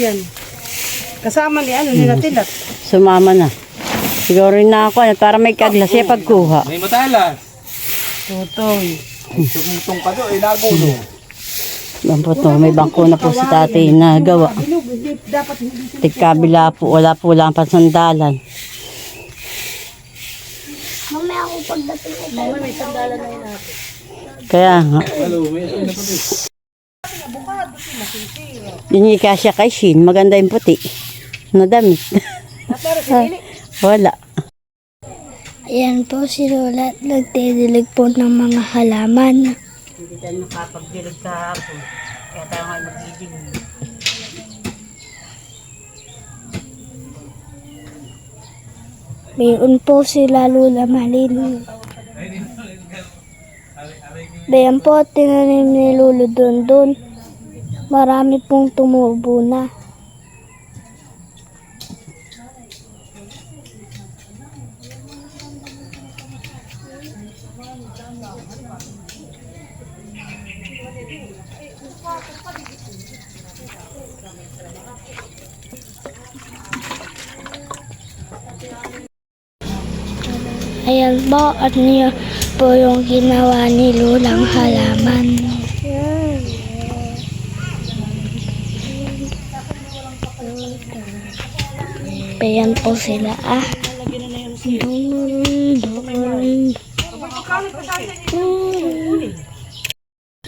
yan. Kasama ni ano, nila tilat. Sumama na. Siguro rin na ako para may kaglas siya pagkuha. May matalas. Tutoy. Tumutong ka doon, nagulo. Yan po to, may bangko na po si tatay na gawa. Tigkabila po, wala po lang pasandalan. Mamaya ako pagdating ko. Mamaya may sandalan na yun natin. Kaya nga. Yun yung kasya kay Shin, maganda yung puti. Nadamit. Wala. Ayan po si Lola. Nagdidilig po ng mga halaman. Hindi tayo nakapagdilig kahapon. Kaya tayo nga magdidilig. Mayroon po sila Lola Malin. Bayan po, tinanim ni Lolo doon. Marami pong tumubo na. Ayan po, at niyo po yung ginawa ni Lolang halaman. Ayan po sila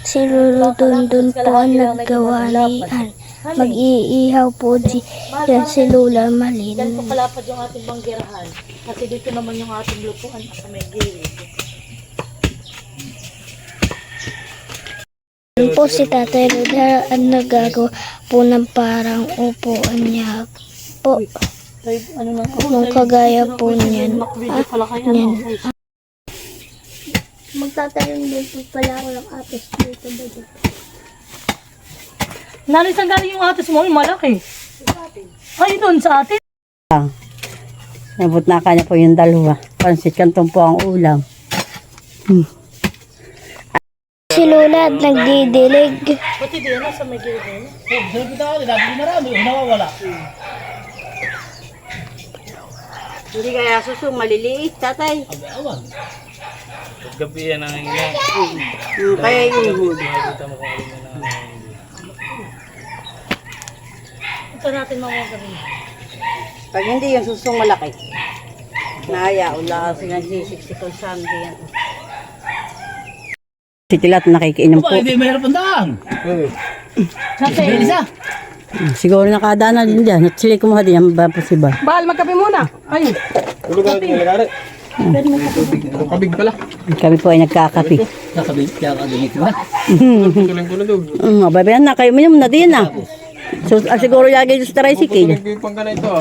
Si Lolo Dundun po ang naggawa niyan. Mag-iihaw po yan si Lola Malin. Dahil po kalapad yung ating banggerahan. Kasi dito naman yung ating lupuan sa may gilid. Yan po si Tatay Roda ang nagagawa po ng parang upuan niya po. Ano na Kung kagaya po niyan. Yan. Magtatanim din po pala ako ng apis dito ba dito? Nanay, saan galing yung atis mo? Yung malaki. Ay, doon sa atin. Nabot na kanya po yung dalawa. Pansit kantong po ang ulam. Si Lola nagdidilig. Pati di ano sa may gilid. Sabi kita ako, dati dinarami, nawawala. Hindi kaya susong maliliit, tatay. Abi, awan. Gabi yan ang ina. Kaya yung huli. Kita mo kung alin na Ito natin mga gawin. Pag hindi yung susong malaki. Naya, ula kasi nga G60 Sunday yan. Si Tilat nakikiinom po. hindi mahirap ang daan. Natin. Isa. Siguro nakadaan na din dyan. At sila kumuha din. Ang ba possible? Bahal, magkape muna. Ay. Tulog ka naglalari. Kabig pala. Kami po ay nagkakapi. Nakabig, kaya ka ganit ba? Tulang ko na daw. Babayan na kayo mo na din na. So, siguro yagay sa tricycle. Nagpipang ka na ito.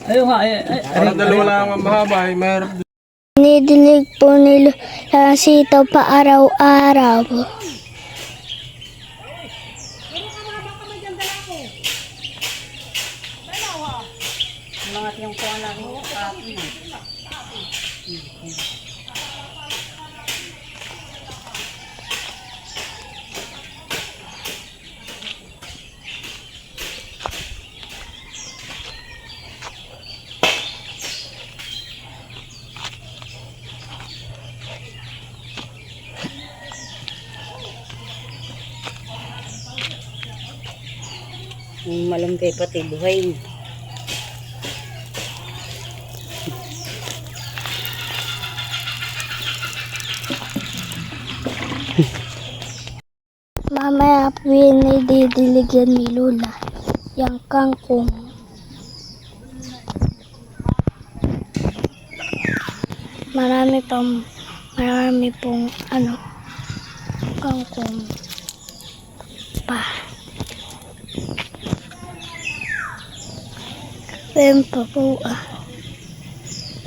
Ayun nga, Para dalawa lang ang mahaba. Mahirap. Nidilig po ni Lola sitaw pa araw-araw. Mga tiyong kuha na rin yung kapi. Malumpay pati buhay. Mamaya pinididiligan ni Lola yung kangkong. Marami pong kangkong pa. Ayan pa po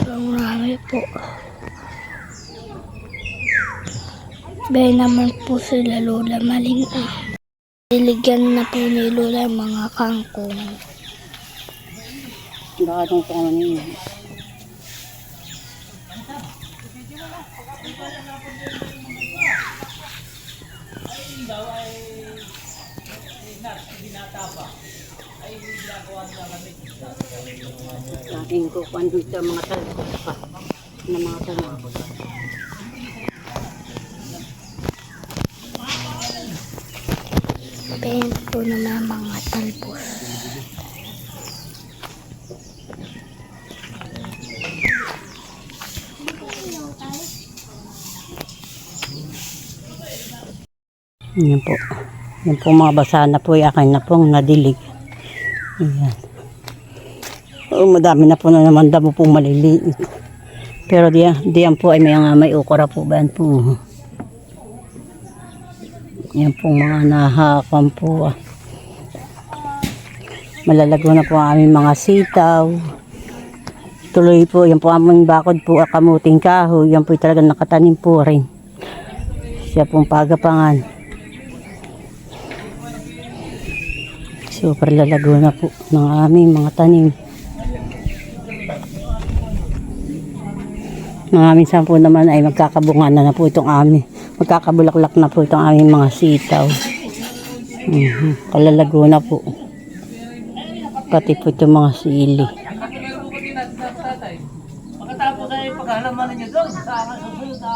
marami po. Bay naman po sila Lola Malin. Diligyan na po ni Lola yung mga kangkong. Nakatong po kami niyo. Aking kukuhan dito ang mga talbos pa na mga tanong. Paint po naman mga talbos. Yan po. Yan po mga basa na po. Akin na pong nadilig. Ayan. Oh, madami na po na naman damo pong maliliit. Pero diyan po ay may ukora po ba yan po. Yan pong mga nahakan po. Malalago na po ang aming mga sitaw. Tuloy po, yan po aming bakod po, kamuting kahoy. Yan po talagang nakatanim po rin. Siya pong pagapangan. Super lalago na po ng aming mga tanim. Mga minsan po naman ay magkakabunga na po itong aming. Magkakabulaklak na po itong aming mga sitaw. Kalalago na po. Pati po itong mga sili. Pagkatapos ay paghalaman ninyo doon sa susunod na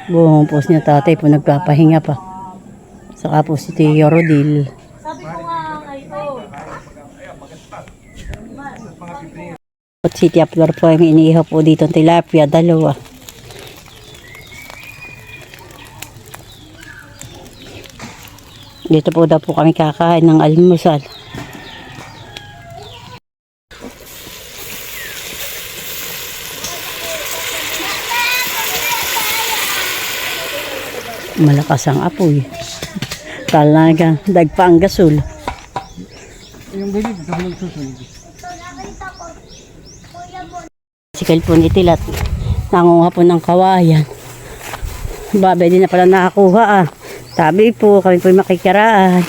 Buong pos niya tatay po nagpapahinga pa. Saka po si Tio Rodil. Sabi ko nga ngayon. At si Tia Flor po ay iniihaw po dito ng tilapia, dalawa. Dito po daw po kami kakain ng almusal. Malakas ang apoy. Talaga, dagpa ang gasol. yung baby, kabilang susunod. Sikal po ni Tilat. Nangunga po ng kawayan. Babay din na pala nakakuha ah. Tabi po, kami po makikiraan.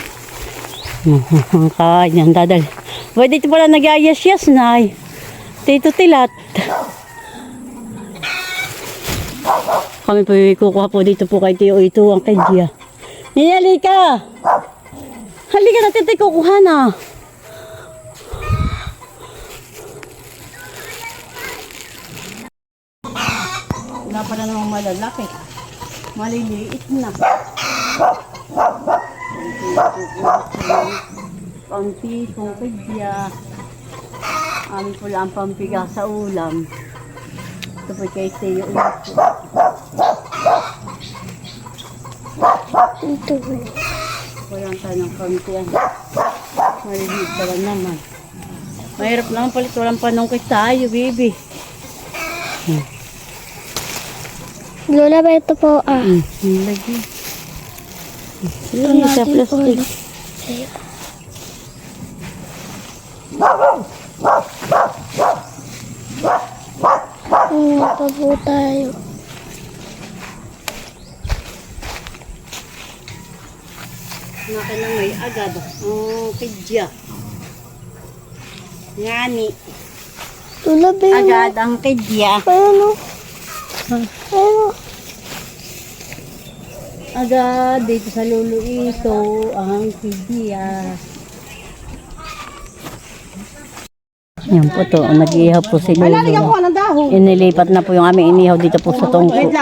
Ang kawayan, dadal. Boy, dito pala nag-ayas-yas na eh. Tito Tilat. Kami po kukuha po dito po kay Tio ito ang kaya. Ninali ka! Halika natin tayo kukuha na. Wala pa na namang malalaki. Maliliit na. Pampikong kaya. Amin po lang pampiga sa ulam. Ito po kay Teo ulit po. Ito po. Walang tanong kampiyan. Maliliit pa lang naman. Mahirap naman palit. Walang panungkit tayo, baby. Lola, ba ito po Lagi. Sige, sa plastic. Ito po tayo. Naka na may agad. Kidya. Ngani. Lola, ba yun? Agad ang kidya. Ano? Ano? Agad dito sa lulo ito ang kidya. Yan po to, nag-ihaw po si Lolo. Inilipat na po yung aming inihaw dito po sa tungko. Dito!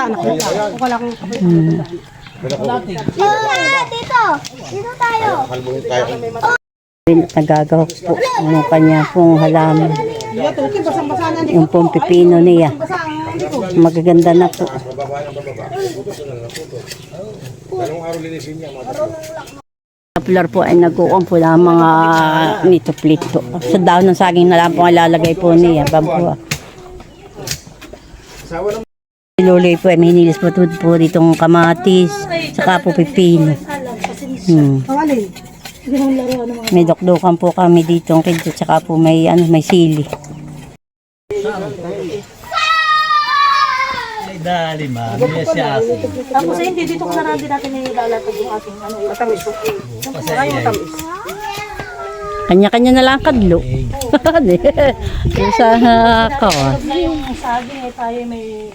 Dito tayo! Nagagawak po yung kanya pong halaman. Yung pong pipino niya. Magaganda na po. Kaplar po ay nag-uong po ng mga nitoplit po. Sa daon ng saging na lang po ang lalagay po niya. Babuha. Luloy po ay hinilis po ditong kamatis. Saka po pipino. May dokdokan po kami dito. Saka po may sili. Dali ma, may siya. Tapos hindi dito ko na din natin nilalatag yung ating matamis. Yung matamis. Kanya-kanya na lang kadlo. Sa ako. Yung saging eh tayo may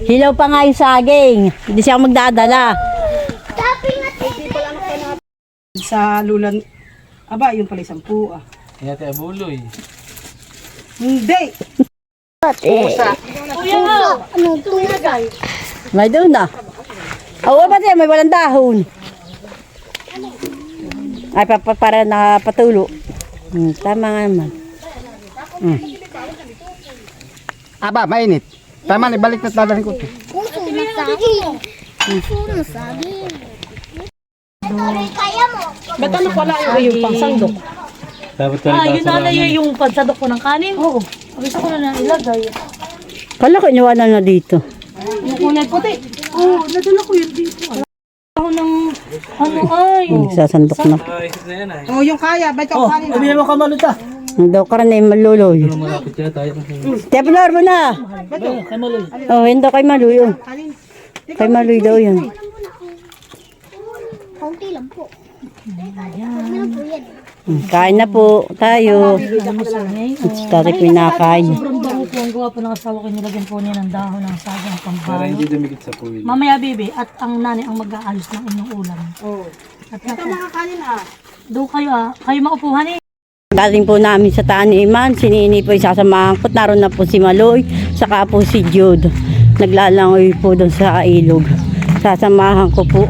Hilaw pa nga yung saging. Hindi siya magdadala. Sa lulan. Aba, yun pala 10 ah. Kaya tayo buloy. Hindi! Ano tumagal? May doon na. Oo, ba't yan? May walang dahon. Ay, para na patulo. Tama nga naman. Aba, mainit. Tama, ibalik na dadalhin ko. Puso na saging. Puso na saging. Kaya mo. Ba't ano pala yung pangsandok? Dapat tayo Yun na yung pansandok ko ng kanin? Oo. Gusto ko na ilagay. Kala ko iniwanan na dito. Yung kulay puti. Oo, nadala ko yun dito. Ako ng ano ay. Sasandok na. Isip na yan ay. Oh, yung kaya. Ba't yung kanin? Sabi mo kamalot ah. Daw ka rin ay maluloy. Malapit kaya tayo. Teplar mo na. Kamalot. Oh, hindi kay Maluy. Oh. Kanin. Kay Maluy daw yan. Kaunti lang po. Huwag na po yan. Kain na po tayo. Si tatay pinakain. Sobrang bango po ang gawa po ng asawa ko. Nilagyan po niya ng dahon ng sagang Para pambahay. hindi dumikit sa puwil. Mamaya, bibi, at ang nanay ang mag-aalis ng inyong ulam. Oo. At ito mga kanin ah. Doon kayo ah. Kayo maupuhan eh. Galing po namin sa taniman. Si Nini po isasamahan ko. Naroon na po si Maloy. Saka po si Jude. Naglalangoy po doon sa ilog. Sasamahan ko po.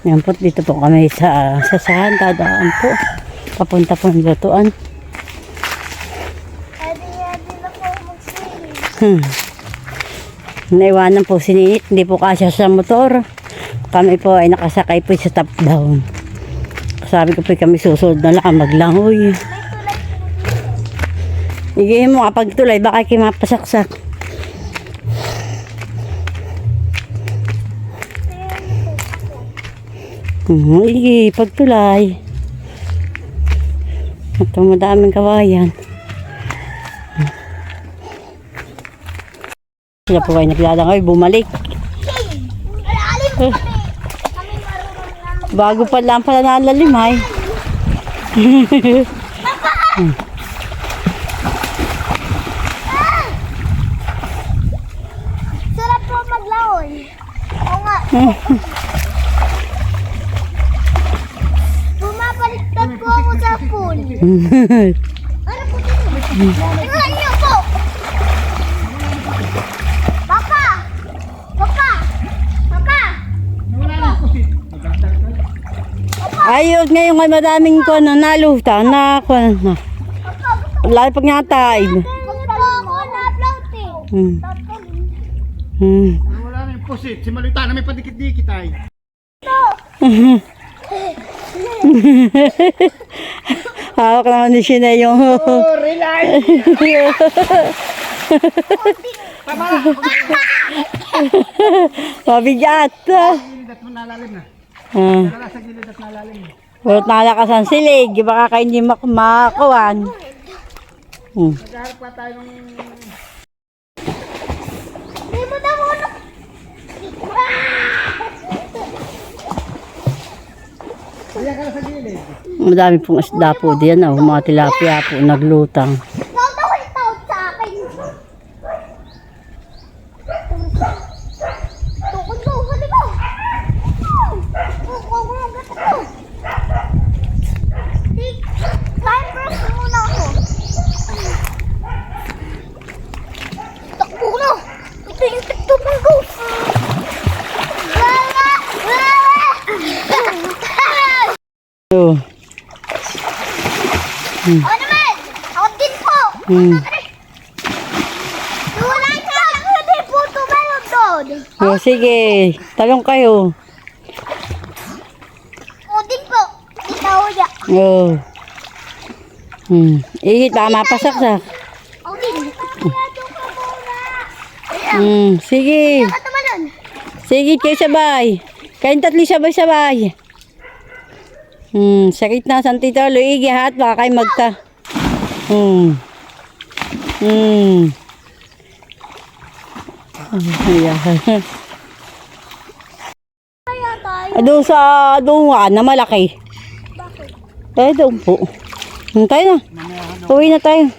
Yan po. Dito po kami sa sasahan. Dadaan po. Papunta po ng lutuan. Adi na po mag-swimming. Naiwanan po si Nini. Hindi po kasya sa motor. Kami po ay nakasakay po sa top down. Sabi ko po kami susunod na lang maglangoy. Higay mo kapag tulay baka kayo mapasaksak. Higay pagtulay. Ito madaming kawayan. Sila po ay naglalangoy bumalik. Alalim kami. Kami marunong na Bago pa lang pala nalalim ay. sarap po maglaoy. Oo nga. Bumabaliktad po ako sa pool. Ano po dito? Tingnan niyo po. Papa! Papa! Papa! Ayos ngayon ay madaming ko na naluta na ko na. Lalo pag natay. Gusto ako na-upload eh. Wala na yung pusit. Si Malita na may padikit-dikit ay. Hawak naman ni Shina yung Oh, relax! mabigat. Gilid at nalalim na. Wala sa gilid at nalalim na. Purot nalakas ang silig. Baka kayo hindi makakuhan. Magharap pa tayo ng... Hindi mo na muna. Kaya ka na sa gilid. Madami pong isda po diyan. Oh. Mga tilapia po naglutang. Tawag sa akin. Tukod mo, hali mo. Huwag mo gato ko. Time press muna ako. Takbo ko na. Ito yung tiktok ng ghost. Wala! Wala! Oh. Ako naman! Ako din po! Wala ka! Hindi po tumalon doon! Oh, sige. Talong kayo. Ako din po! Ikaw ya! Oh. Ihit baka mapasaksak. Ako din! Kaya doon ka muna! Sige. Ako tumalon! Sige kayo sabay. Kayong tatlo sabay-sabay. Sakit na San Tito Luigi hat baka kayo magka. Ayan. Kaya tayo! Doon sa dunga na malaki. Bakit? Doon po. Tayo na. Uwi na tayo.